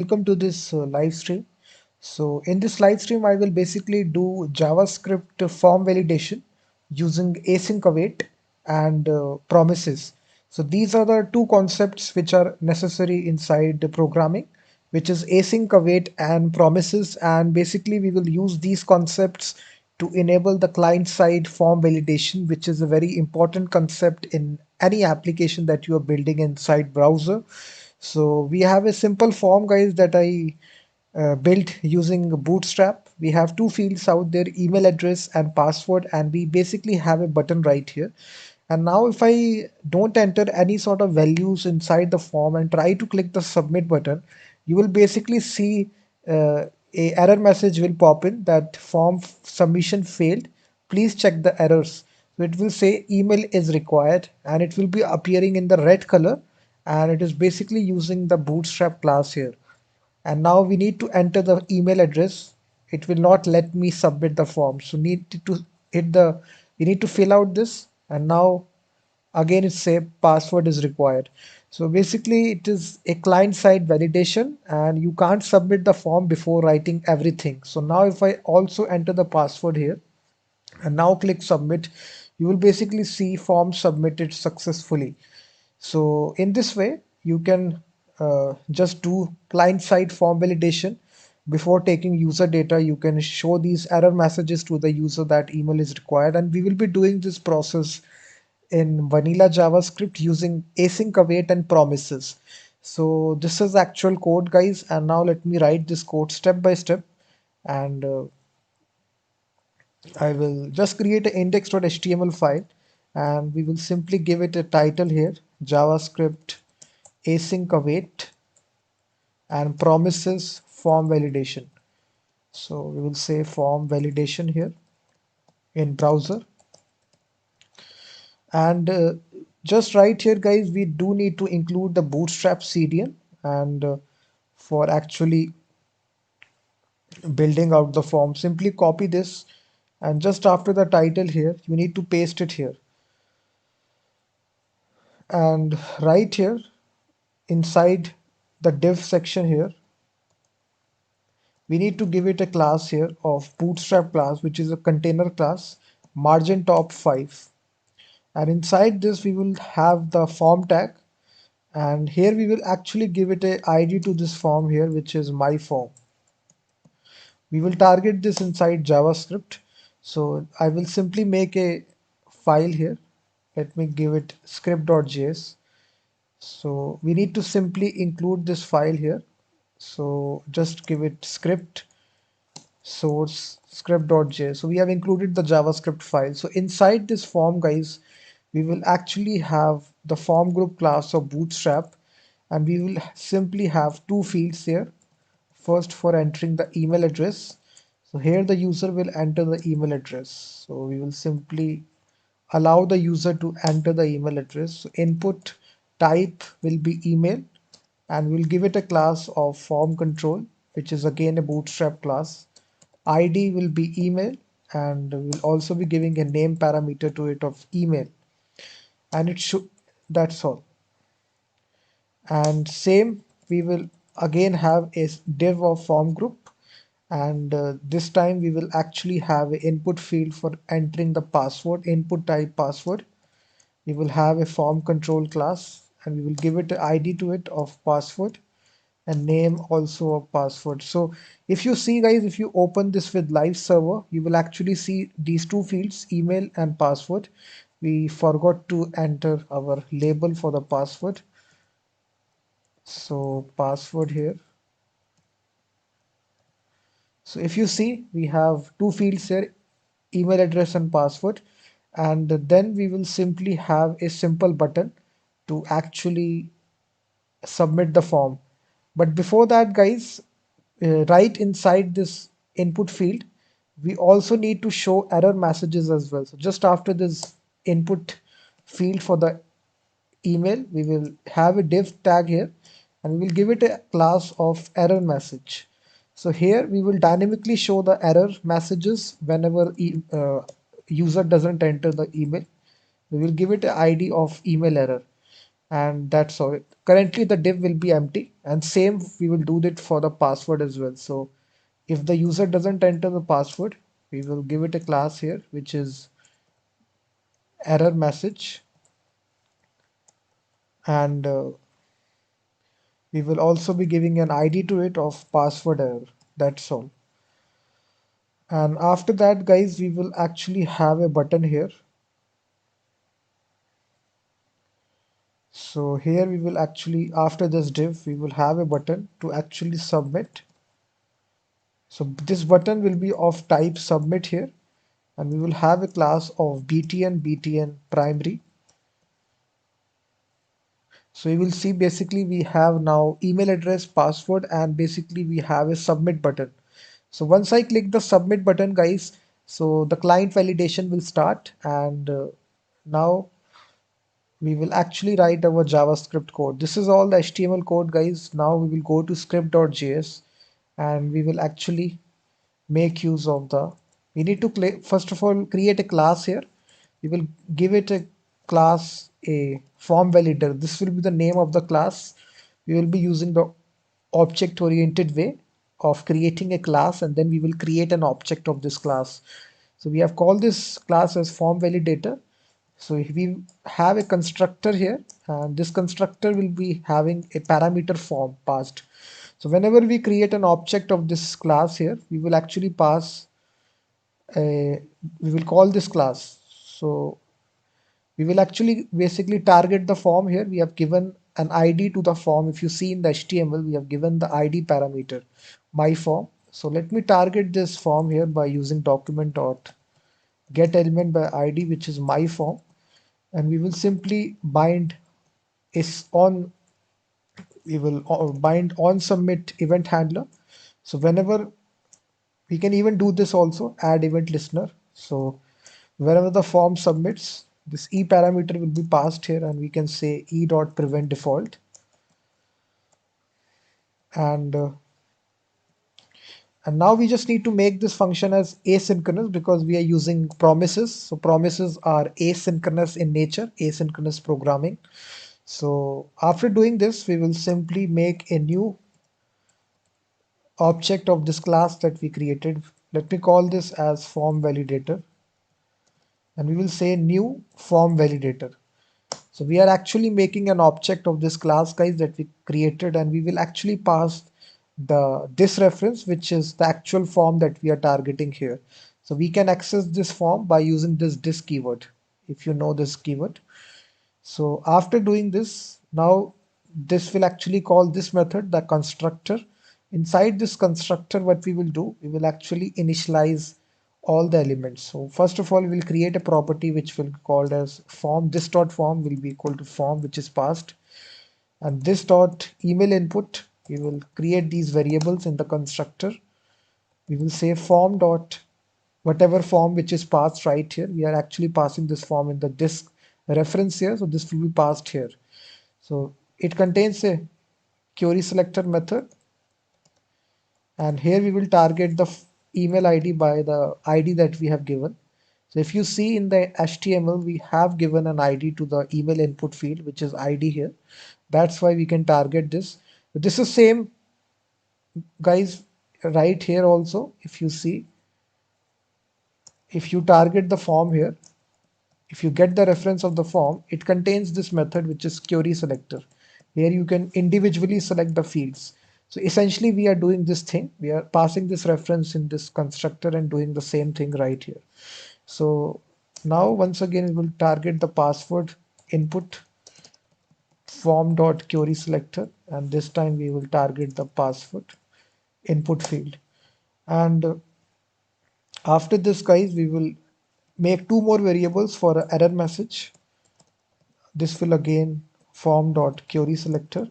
Welcome to this live stream. So in this live stream, I will basically do JavaScript form validation using async await and promises. So these are the two concepts which are necessary inside the programming, which is async await and promises. And basically we will use these concepts to enable the client side form validation, which is a very important concept in any application that you are building inside browser. So we have a simple form, guys, that I built using Bootstrap. We have two fields out there, email address and password, and we basically have a button right here. And now if I don't enter any sort of values inside the form and try to click the submit button, you will basically see a error message will pop in that form submission failed. Please check the errors. So it will say email is required and it will be appearing in the red color, and it is basically using the Bootstrap class here. And now we need to enter the email address. It will not let me submit the form, so need to hit the we need to fill out this. And now again it say password is required. So basically it is a client side validation and you can't submit the form before writing everything. So now if I also enter the password here and now click submit, you will basically see form submitted successfully. So in this way, you can just do client-side form validation before taking user data. You can show these error messages to the user that email is required, and we will be doing this process in vanilla JavaScript using async await and promises. So this is actual code, guys, and now let me write this code step by step, and I will just create an index.html file, and we will simply give it a title here, JavaScript async await and promises form validation. So we will say form validation here in browser. And just right here, guys, we do need to include the Bootstrap CDN and for actually building out the form, simply copy this, and just after the title here, you need to paste it here. And right here inside the div section here, we need to give it a class here of Bootstrap class, which is a container class, margin top 5. And inside this we will have the form tag, and here we will actually give it a ID to this form here, which is my form. We will target this inside JavaScript. So I will simply make a file here. Let me give it script.js. So we need to simply include this file here. So just give it script source script.js. So we have included the JavaScript file. So inside this form, guys, we will actually have the form group class of Bootstrap, and we will simply have two fields here. First, for entering the email address. So here the user will enter the email address. So we will simply allow the user to enter the email address. So input type will be email, and we'll give it a class of form control, which is again a Bootstrap class. ID will be email, and we'll also be giving a name parameter to it of email, and it should, that's all. And same, we will again have a div of form group, and this time we will actually have an input field for entering the password, input type password. We will have a form control class, and we will give it an ID to it of password and name also a password. So if you see, guys, if you open this with live server, you will actually see these two fields, email and password. We forgot to enter our label for the password. So password here. So if you see, we have two fields here, email address and password, and then we will simply have a simple button to actually submit the form. But before that, guys, right inside this input field, we also need to show error messages as well. So just after this input field for the email, we will have a div tag here, and we will give it a class of error message. So here we will dynamically show the error messages whenever user doesn't enter the email. We will give it an ID of email error. and that's all. Currently the div will be empty, and same we will do it for the password as well. So if the user doesn't enter the password, we will give it a class here which is error message, and we will also be giving an ID to it of password error. That's all. And after that, guys, we will actually have a button here. So here we will actually, after this div, we will have a button to actually submit. So this button will be of type submit here, and we will have a class of btn primary. So you will see basically we have now email address, password, and basically we have a submit button. So once I click the submit button, guys, so the client validation will start, and now we will actually write our JavaScript code. This is all the HTML code, guys. Now we will go to script.js, and we will actually make use of the, we need to first of all create a class here. We will give it a class, a form validator. This will be the name of the class. We will be using the object oriented way of creating a class, and then we will create an object of this class. So we have called this class as form validator. So if we have a constructor here, and this constructor will be having a parameter form passed. So whenever we create an object of this class here, we will actually pass a, we will call this class. So we will actually basically target the form here. We have given an ID to the form. If you see in the HTML, we have given the ID parameter, my form. So let me target this form here by using document dot get element by ID, which is my form, and we will simply bind is on, we will bind on submit event handler. So whenever, we can even do this also, add event listener. So wherever the form submits, this e parameter will be passed here, and we can say e dot prevent default. And now we just need to make this function as asynchronous because we are using promises. So promises are asynchronous in nature, asynchronous programming. So after doing this, we will simply make a new object of this class that we created. Let me call this as form validator, and we will say new form validator. So we are actually making an object of this class, guys, that we created, and we will actually pass the this reference, which is the actual form that we are targeting here. So we can access this form by using this keyword, if you know this keyword. So after doing this, now this will actually call this method, the constructor. Inside this constructor, what we will do, we will actually initialize all the elements. So first of all, we will create a property which will be called as form. This dot form will be equal to form, which is passed, and this dot email input. We will create these variables in the constructor. We will say form dot whatever form which is passed right here. We are actually passing this form in the disk reference here, so this will be passed here. So it contains a query selector method, and here we will target the email ID by the ID that we have given. So if you see in the HTML, we have given an ID to the email input field, which is ID here. That's why we can target this. But this is same, guys, right here also. If you see, if you target the form here, if you get the reference of the form, it contains this method which is query selector. Here you can individually select the fields. So essentially we are doing this thing. We are passing this reference in this constructor and doing the same thing right here. So now once again we will target the password input form dot query selector, and this time we will target the password input field. And after this, guys, we will make two more variables for an error message. This will again form dot query selector.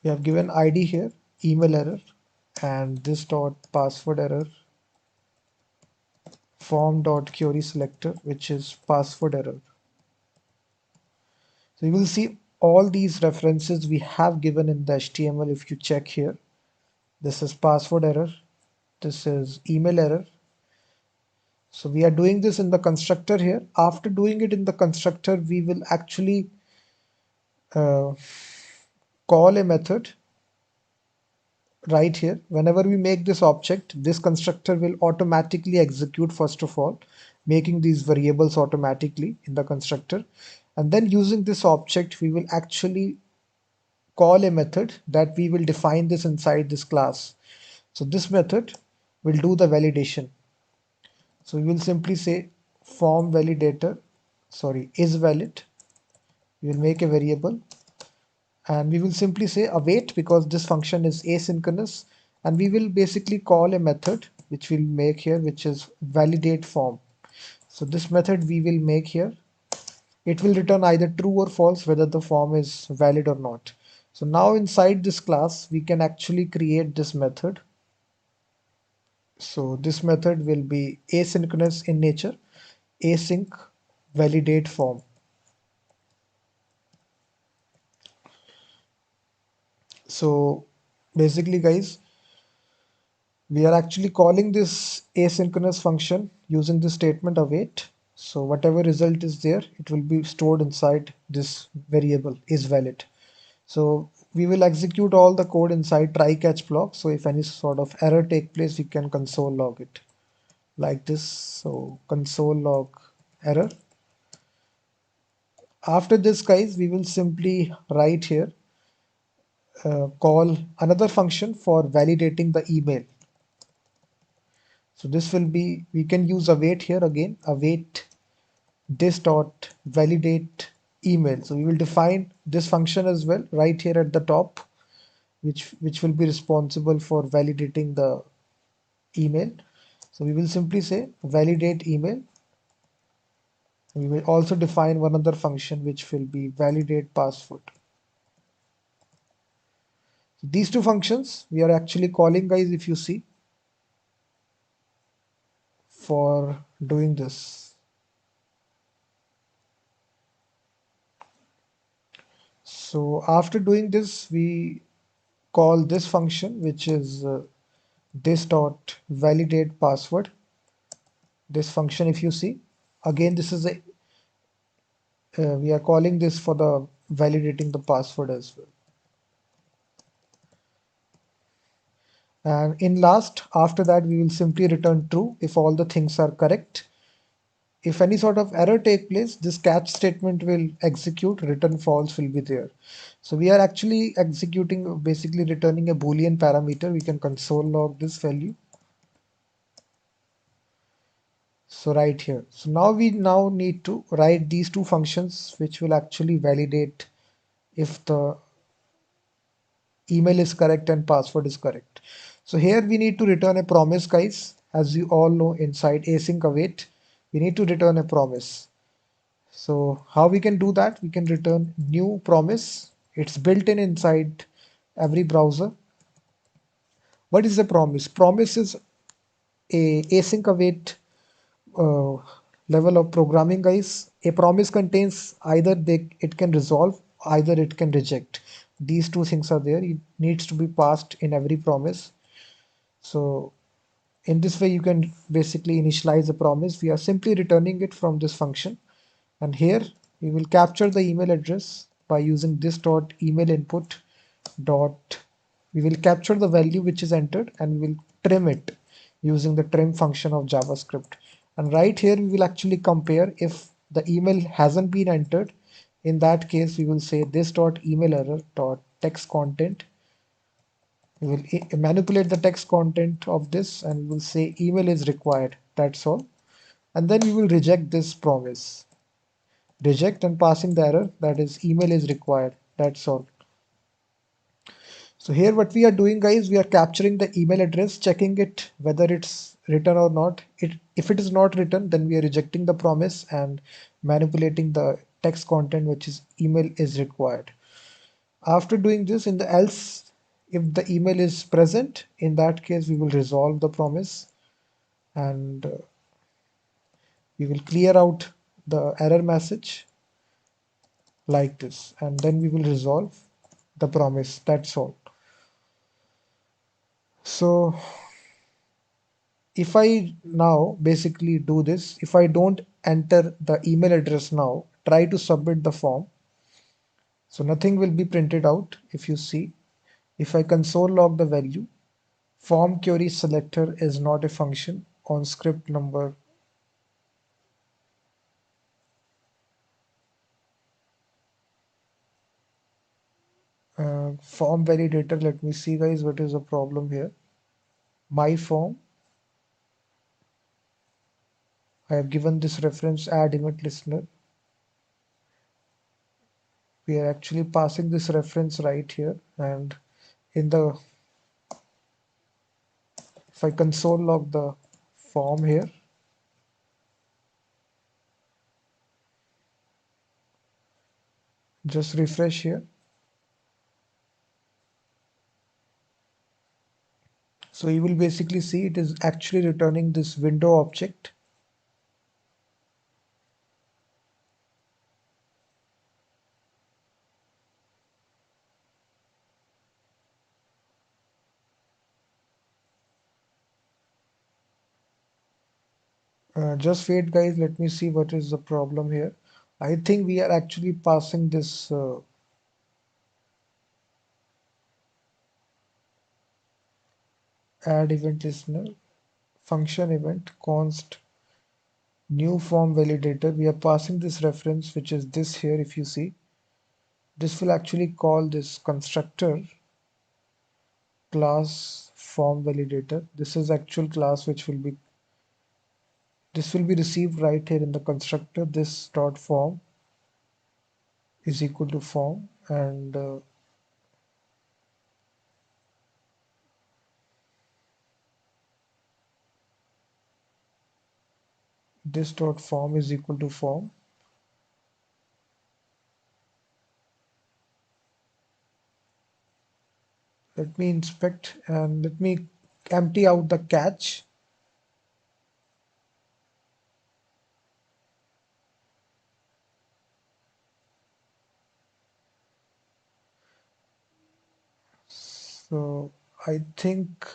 We have given ID here, email error, and this dot password error form dot query selector, which is password error. So you will see all these references we have given in the HTML. If you check here, this is password error, this is email error. So we are doing this in the constructor here. After doing it in the constructor, we will actually uh, call a method right here. Whenever we make this object, this constructor will automatically execute first of all, making these variables automatically in the constructor. And then using this object, we will actually call a method that we will define this inside this class. So this method will do the validation. So we will simply say form validator, sorry, is valid. We will make a variable and we will simply say await because this function is asynchronous, and we will basically call a method which we'll make here, which is validate form. So this method we will make here, it will return either true or false whether the form is valid or not. So now inside this class we can actually create this method. So this method will be asynchronous in nature, async validate form. So basically guys, we are actually calling this asynchronous function using the statement await. So whatever result is there, it will be stored inside this variable is valid. So we will execute all the code inside try catch block. So if any sort of error take place, we can console log it like this. So console log error. After this guys, we will simply write here, call another function for validating the email. So this will be, we can use await here again, await this dot validate email. So we will define this function as well right here at the top, which will be responsible for validating the email. So we will simply say validate email. We will also define one other function which will be validate password. So these two functions we are actually calling guys, if you see, for doing this. So after doing this, we call this function which is this dot validate password. This function, if you see, again this is a we are calling this for the validating the password as well. And in last, after that, we will simply return true if all the things are correct. If any sort of error take place, this catch statement will execute, return false will be there. So we are actually executing, basically returning a Boolean parameter. We can console log this value. So right here. So now we need to write these two functions which will actually validate if the email is correct and password is correct. So here we need to return a promise guys. As you all know, inside async await, we need to return a promise. So how we can do that? We can return new promise. It's built in inside every browser. What is the promise? Promise is a async await uh, level of programming guys. A promise contains either it can resolve, either it can reject. These two things are there. It needs to be passed in every promise. So in this way you can basically initialize a promise. We are simply returning it from this function, and here we will capture the email address by using this dot email input dot. We will capture the value which is entered and we will trim it using the trim function of JavaScript. And right here we will actually compare if the email hasn't been entered. In that case, we will say this dot email error dot text content. We will manipulate the text content of this and we will say email is required. That's all. And then we will reject this promise. Reject and passing the error, that is email is required. That's all. So here what we are doing guys, we are capturing the email address, checking it whether it's written or not. If it is not written, then we are rejecting the promise and manipulating the text content which is email is required. After doing this, in the else, if the email is present, in that case we will resolve the promise and we will clear out the error message like this, and then we will resolve the promise. That's all. So if I now basically do this, if I don't enter the email address now, try to submit the form. So nothing will be printed out. If you see, if I console log the value, form query selector is not a function on script number. Form validator, let me see guys, what is the problem here. My form, I have given this reference add event listener. We are actually passing this reference right here, and in the, if I console log the form here, just refresh here. So you will basically see it is actually returning this window object. Just wait guys, let me see what is the problem here. I think we are actually passing this add event listener function event const new form validator. We are passing this reference, which is this here. If you see, this will actually call this constructor class form validator. This is actual class which will be, this will be received right here in the constructor. This dot form is equal to form, and this dot form is equal to form. Let me inspect and let me empty out the cache. So I think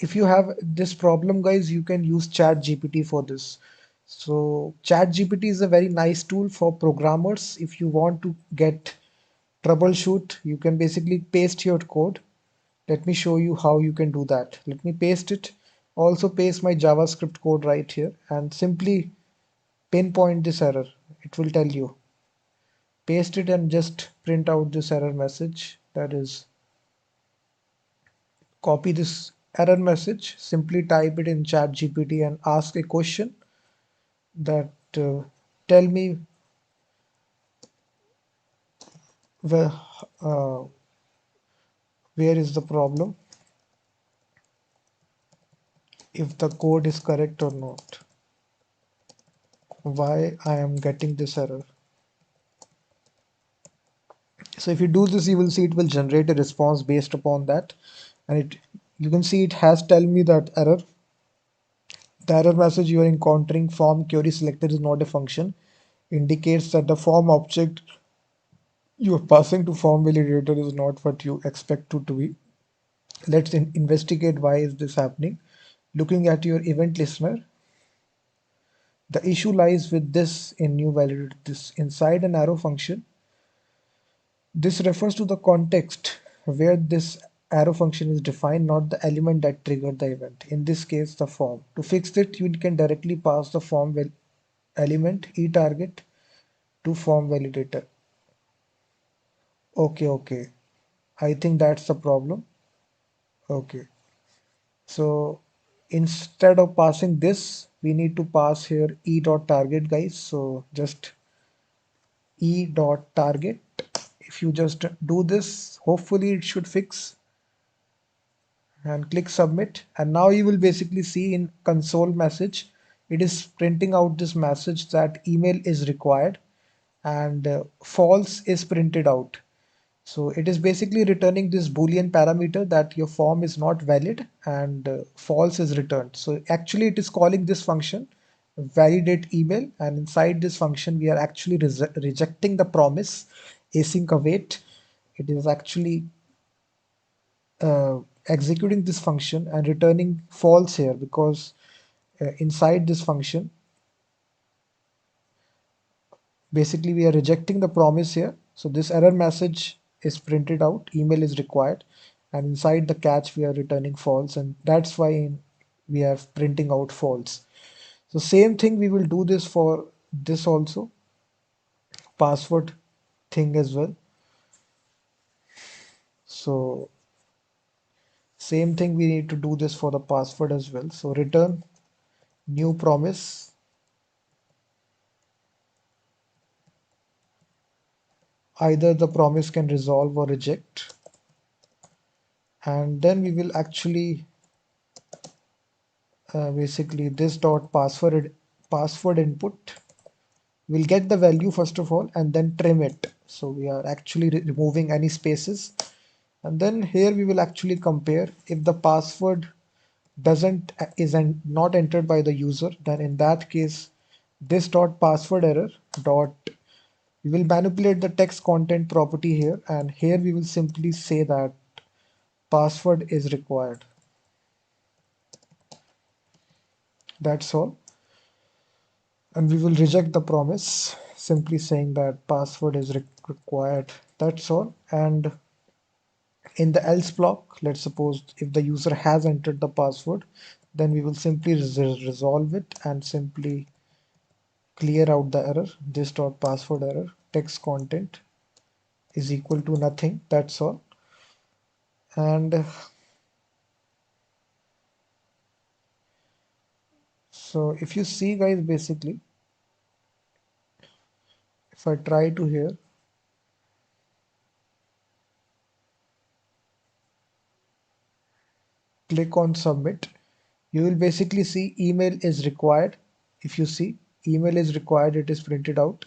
if you have this problem guys, you can use chat gpt for this. So chat gpt is a very nice tool for programmers. If you want to get troubleshoot, you can basically paste your code. Let me show you how you can do that. Let me paste it. Also paste my JavaScript code right here and simply pinpoint this error. It will tell you. Paste it and just print out this error message. That is, copy this error message, simply type it in chat GPT and ask a question that tell me where, uh, where is the problem, if the code is correct or not, why I am getting this error. So if you do this, you will see it will generate a response based upon that, and it, you can see it has tell me that error. The error message you are encountering, form query selector is not a function, indicates that the form object you are passing to form validator is not what you expect it to be. Let's investigate why is this happening. Looking at your event listener, the issue lies with this in new validator. This inside an arrow function, this refers to the context where this arrow function is defined, not the element that triggered the event. In this case, the form. To fix it, you can directly pass the form element eTarget to form validator. Okay. I think that's the problem. Okay. So instead of passing this, we need to pass here e.target guys. So just e.target. If you just do this, hopefully it should fix, and click submit. And now you will basically see in console message, it is printing out this message that email is required, and false is printed out. So it is basically returning this Boolean parameter that your form is not valid, and false is returned. So actually it is calling this function validate email, and inside this function we are actually rejecting the promise async await. It is actually executing this function and returning false here, because inside this function basically we are rejecting the promise here, So this error message is printed out, email is required, and inside the catch we are returning false, and that's why we have printing out false. So same thing we will do this for this also, password thing as well. So same thing we need to do this for the password as well. So return new promise. Either the promise can resolve or reject. And then we will actually basically this dot password input. We'll get the value first of all and then trim it. So we are actually removing any spaces. And then here we will actually compare if the password doesn't not entered by the user, then in that case this dot password error dot, we will manipulate the text content property here, and here we will simply say that password is required. That's all. And we will reject the promise simply saying that password is required. That's all. And in the else block, let's suppose if the user has entered the password, then we will simply resolve it and simply clear out the error. This dot password error text content is equal to nothing. That's all. And so if you see guys, basically if I try to here click on submit, you will basically see email is required. If you see email is required, it is printed out.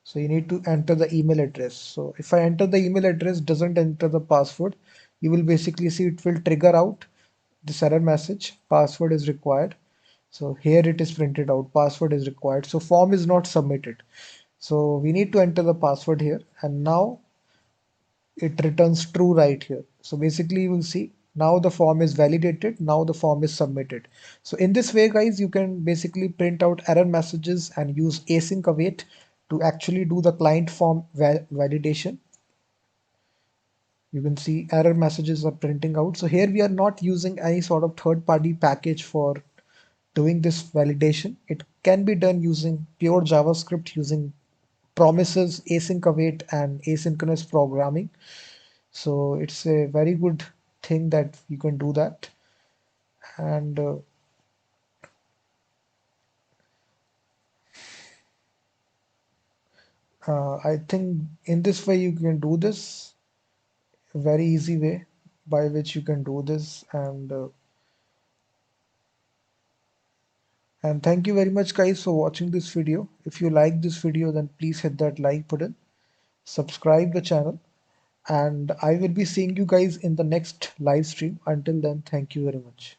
So you need to enter the email address. So if I enter the email address, doesn't enter the password, you will basically see it will trigger out this error message, password is required. So here it is printed out, password is required. So form is not submitted. So we need to enter the password here, and now it returns true right here. So basically you will see now the form is validated, now the form is submitted. So in this way guys, you can basically print out error messages and use async await to actually do the client form validation. You can see error messages are printing out. So here we are not using any sort of third-party package for doing this validation. It can be done using pure JavaScript, using promises, async await, and asynchronous programming. So it's a very good thing that you can do that. And I think in this way you can do this, very easy way by which you can do this. And thank you very much guys for watching this video. If you like this video, then please hit that like button, subscribe the channel, and I will be seeing you guys in the next live stream. Until then, thank you very much.